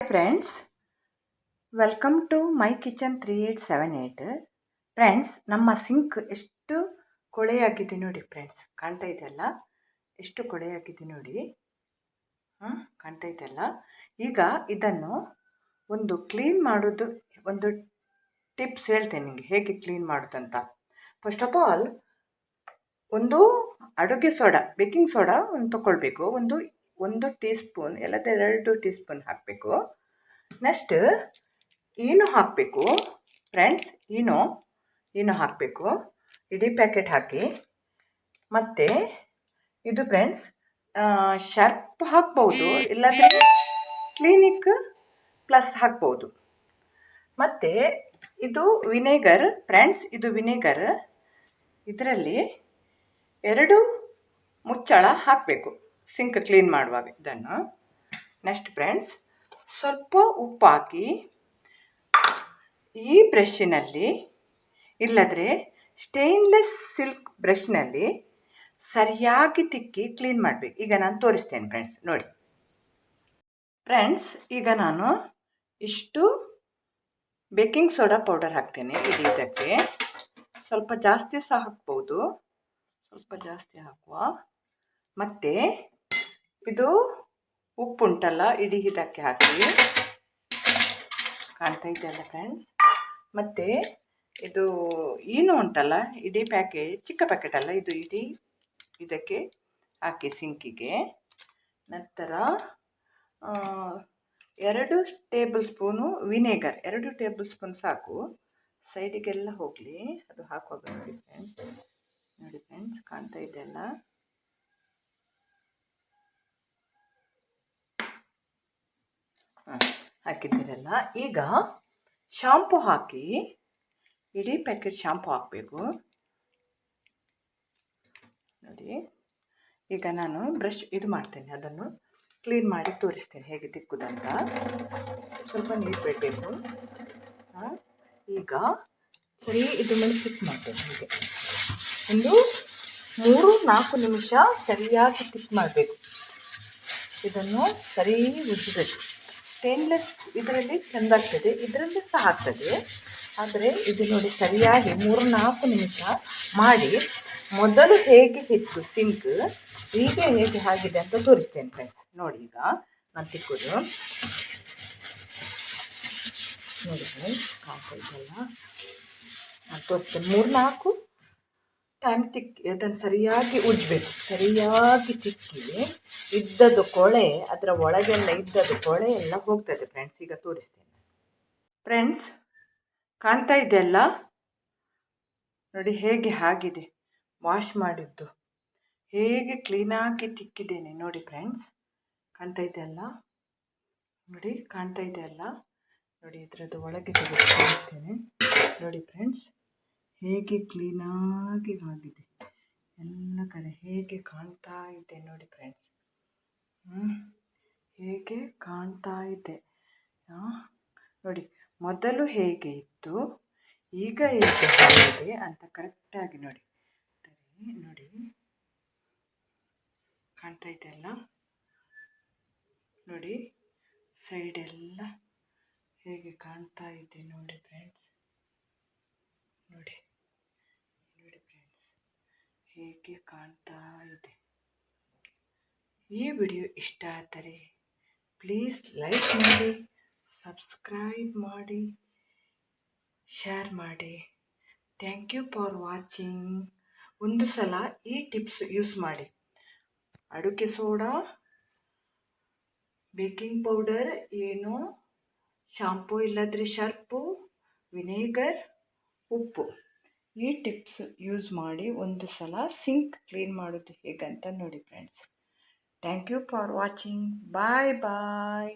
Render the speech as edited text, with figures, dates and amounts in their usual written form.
Friends, welcome to my kitchen 3878. Friends, ನಮ್ಮ sink ಎಷ್ಟು ಕೊಳೆಯಾಗಿದೆ ನೋಡಿ ಫ್ರೆಂಡ್ಸ್. ಕಾಣ್ತಾ ಇದೆಯಲ್ಲ, ಎಷ್ಟು ಕೊಳೆಯಾಗಿದೆ ನೋಡಿ. ಕಾಣ್ತಾ ಇದೆಯಲ್ಲ. ಈಗ ಇದನ್ನು ಒಂದು ಕ್ಲೀನ್ ಮಾಡೋದು, ಒಂದು ಟಿಪ್ಸ್ ಹೇಳ್ತೇನೆ ನಿಮಗೆ ಹೇಗೆ ಕ್ಲೀನ್ ಮಾಡೋದಂತ. ಫಸ್ಟ್ ಆಫ್ ಆಲ್, ಒಂದು ಅಡುಗೆ ಸೋಡಾ, ಬೇಕಿಂಗ್ ಸೋಡಾ ಒಂದು ತಗೊಳ್ಬೇಕು. ಒಂದು ಟೀ ಸ್ಪೂನ್, ಎಲ್ಲದೇ 2 ಟೀ ಸ್ಪೂನ್ ಹಾಕಬೇಕು. ನೆಕ್ಸ್ಟ್ ಈನೋ ಹಾಕಬೇಕು ಫ್ರೆಂಡ್ಸ್. ಈನೋ ಹಾಕಬೇಕು, ಇಡೀ ಪ್ಯಾಕೆಟ್ ಹಾಕಿ. ಮತ್ತು ಇದು ಫ್ರೆಂಡ್ಸ್, ಶರ್ಪ್ ಹಾಕ್ಬೋದು, ಇಲ್ಲಾಂದರೆ ಕ್ಲಿನಿಕ್ ಪ್ಲಸ್ ಹಾಕ್ಬೋದು. ಮತ್ತು ಇದು ವಿನೆಗರ್ ಫ್ರೆಂಡ್ಸ್, ಇದು ವಿನೆಗರ್. ಇದರಲ್ಲಿ 2 ಮುಚ್ಚಳ ಹಾಕಬೇಕು ಸಿಂಕ್ ಕ್ಲೀನ್ ಮಾಡುವಾಗ ಇದನ್ನು. ನೆಕ್ಸ್ಟ್ ಫ್ರೆಂಡ್ಸ್, ಸ್ವಲ್ಪ ಉಪ್ಪು ಹಾಕಿ ಈ ಬ್ರಷ್ನಲ್ಲಿ, ಇಲ್ಲದ್ರೆ ಸ್ಟೇನ್ಲೆಸ್ ಸಿಲ್ಕ್ ಬ್ರಷ್ನಲ್ಲಿ ಸರಿಯಾಗಿ ತಿಕ್ಕಿ ಕ್ಲೀನ್ ಮಾಡಬೇಕು. ಈಗ ನಾನು ತೋರಿಸ್ತೇನೆ ಫ್ರೆಂಡ್ಸ್, ನೋಡಿ ಫ್ರೆಂಡ್ಸ್. ಈಗ ನಾನು ಇಷ್ಟು ಬೇಕಿಂಗ್ ಸೋಡಾ ಪೌಡರ್ ಹಾಕ್ತೇನೆ. ಇದಕ್ಕೆ ಸ್ವಲ್ಪ ಜಾಸ್ತಿ ಸಹ ಹಾಕ್ಬೋದು, ಸ್ವಲ್ಪ ಜಾಸ್ತಿ ಹಾಕುವ. ಮತ್ತು ಇದು ಉಪ್ಪುಂಟಲ್ಲ, ಇಡೀ ಇದಕ್ಕೆ ಹಾಕಿ. ಕಾಣ್ತಾ ಇದೆಯಲ್ಲ ಫ್ರೆಂಡ್ಸ್. ಮತ್ತು ಇದು ಈನೋ ಉಂಟಲ್ಲ, ಇಡೀ ಪ್ಯಾಕೆಟ್, ಚಿಕ್ಕ ಪ್ಯಾಕೆಟ್ ಅಲ್ಲ ಇದು, ಇಡೀ ಇದಕ್ಕೆ ಹಾಕಿ ಸಿಂಕಿಗೆ. ನಂತರ 2 table spoon vinegar, 2 table spoon ಸಾಕು, ಸೈಡಿಗೆಲ್ಲ ಹೋಗಲಿ. ಅದು ಹಾಕುವಾಗ ನೋಡಿ ಫ್ರೆಂಡ್ಸ್, ನೋಡಿ ಫ್ರೆಂಡ್ಸ್, ಕಾಣ್ತಾ ಇದೆಯಲ್ಲ. ಹಾಕಿದ್ದೀರಲ್ಲ. ಈಗ ಶಾಂಪು ಹಾಕಿ, ಇಡೀ ಪ್ಯಾಕೆಟ್ ಶಾಂಪು ಹಾಕಬೇಕು ನೋಡಿ. ಈಗ ನಾನು ಬ್ರಷ್ ಇದು ಮಾಡ್ತೇನೆ, ಅದನ್ನು ಕ್ಲೀನ್ ಮಾಡಿ ತೋರಿಸ್ತೇನೆ ಹೇಗೆ ತಿಕ್ಕುದಂತ. ಸ್ವಲ್ಪ ನೀರು ಬಿಡಬೇಕು. ಈಗ ಸರಿ ಇದು ಮೇಲೆ ತಿಕ್ ಮಾಡ್ತೇನೆ. ಹೀಗೆ ಒಂದು 3-4 ನಿಮಿಷ ಸರಿಯಾಗಿ ತಿಕ್ ಮಾಡಬೇಕು. ಇದನ್ನು ಸರಿ ಉಜ್ಜಬೇಕು. ಸ್ಟೇನ್ಲೆಸ್ ಇದರಲ್ಲಿ ಚೆಂದಾಗ್ತದೆ, ಇದರಲ್ಲಿ ಸಹ ಆಗ್ತದೆ. ಆದರೆ ಇದು ನೋಡಿ ಸರಿಯಾಗಿ 3-4 ನಿಮಿಷ ಮಾಡಿ ಮೊದಲು ಹೇಗೆ ಇತ್ತು ಸಿಂಕ್, ಈಗ ಹೇಗೆ ಆಗಿದೆ ಅಂತ ತೋರಿಸ್ತೇನೆ ಫ್ರೆಂಡ್ಸ್. ನೋಡಿ ಈಗ ನಾನು ತಿಕ್ಕೋದು ನೋಡಿ ಫ್ರೆಂಡ್ಸ್, ಕಾಣ್ತಾ ಇದೆಯಲ್ಲ. ನಾನು ತೋರಿಸ್ತೇನೆ. 3-4 ಟೈಮ್ ತಿಕ್ಕಿ ಅದನ್ನು ಸರಿಯಾಗಿ ಉಜ್ಜಬೇಕು. ಸರಿಯಾಗಿ ತಿಕ್ಕಿ ಇದ್ದದ್ದು ಕೊಳೆ, ಅದರ ಒಳಗೆಲ್ಲ ಇದ್ದದ್ದು ಕೊಳೆ ಎಲ್ಲ ಹೋಗ್ತದೆ ಫ್ರೆಂಡ್ಸ್. ಈಗ ತೋರಿಸ್ತೇನೆ ಫ್ರೆಂಡ್ಸ್. ಕಾಣ್ತಾ ಇದೆಯಲ್ಲ ನೋಡಿ ಹೇಗೆ ಆಗಿದೆ. ವಾಶ್ ಮಾಡಿದ್ದು ಹೇಗೆ ಕ್ಲೀನಾಗಿ ತಿಕ್ಕಿದ್ದೇನೆ ನೋಡಿ ಫ್ರೆಂಡ್ಸ್. ಕಾಣ್ತಾ ಇದೆಯಲ್ಲ ನೋಡಿ, ಕಾಣ್ತಾ ಇದೆಯಲ್ಲ ನೋಡಿ. ಇದರದ್ದು ಒಳಗೆ ತೆಗೆದುಕೊಳ್ತೇನೆ ನೋಡಿ ಫ್ರೆಂಡ್ಸ್, ಹೇಗೆ ಕ್ಲೀನಾಗಿ ಆಗಿದೆ ಎಲ್ಲ ಕಡೆ. ಹೇಗೆ ಕಾಣ್ತಾ ಇದೆ ನೋಡಿ ಫ್ರೆಂಡ್ಸ್, ಹೇಗೆ ಕಾಣ್ತಾ ಇದೆ ನೋಡಿ. ಮೊದಲು ಹೇಗೆ ಇತ್ತು, ಈಗ ಹೇಗೆ ಆಗಿದೆ ಅಂತ ಕರೆಕ್ಟಾಗಿ ನೋಡಿ. ನೋಡಿ ಕಾಣ್ತಾ ಇದೆಯಲ್ಲ ನೋಡಿ, ಸೈಡೆಲ್ಲ ಹೇಗೆ ಕಾಣ್ತಾ ಇದೆ ನೋಡಿ ಫ್ರೆಂಡ್ಸ್. ನೋಡಿ ನೋಡಿ ಫ್ರೆಂಡ್ಸ್, ಹೇಗೆ ಕಾಣ್ತಾ ಇದೆ. ಈ ವಿಡಿಯೋ ಇಷ್ಟ ಆದರೆ ಪ್ಲೀಸ್ ಲೈಕ್ ಮಾಡಿ, ಸಬ್ಸ್ಕ್ರೈಬ್ ಮಾಡಿ, ಶೇರ್ ಮಾಡಿ. Thank you for watching. ಒಂದು ಸಲ ಈ ಟಿಪ್ಸ್ ಯೂಸ್ ಮಾಡಿ. ಅಡುಗೆ ಸೋಡಾ, ಬೇಕಿಂಗ್ ಪೌಡರ್, ಏನೋ ಶಾಂಪೂ ಇಲ್ಲದ್ರೆ ಶರ್ಪು, ವಿನೆಗರ್, ಉಪ್ಪು, ಈ ಟಿಪ್ಸ್ ಯೂಸ್ ಮಾಡಿ ಒಂದು ಸಲ ಸಿಂಕ್ ಕ್ಲೀನ್ ಮಾಡೋದು ಹೇಗಂತ ನೋಡಿ friends. Thank you for watching. Bye bye.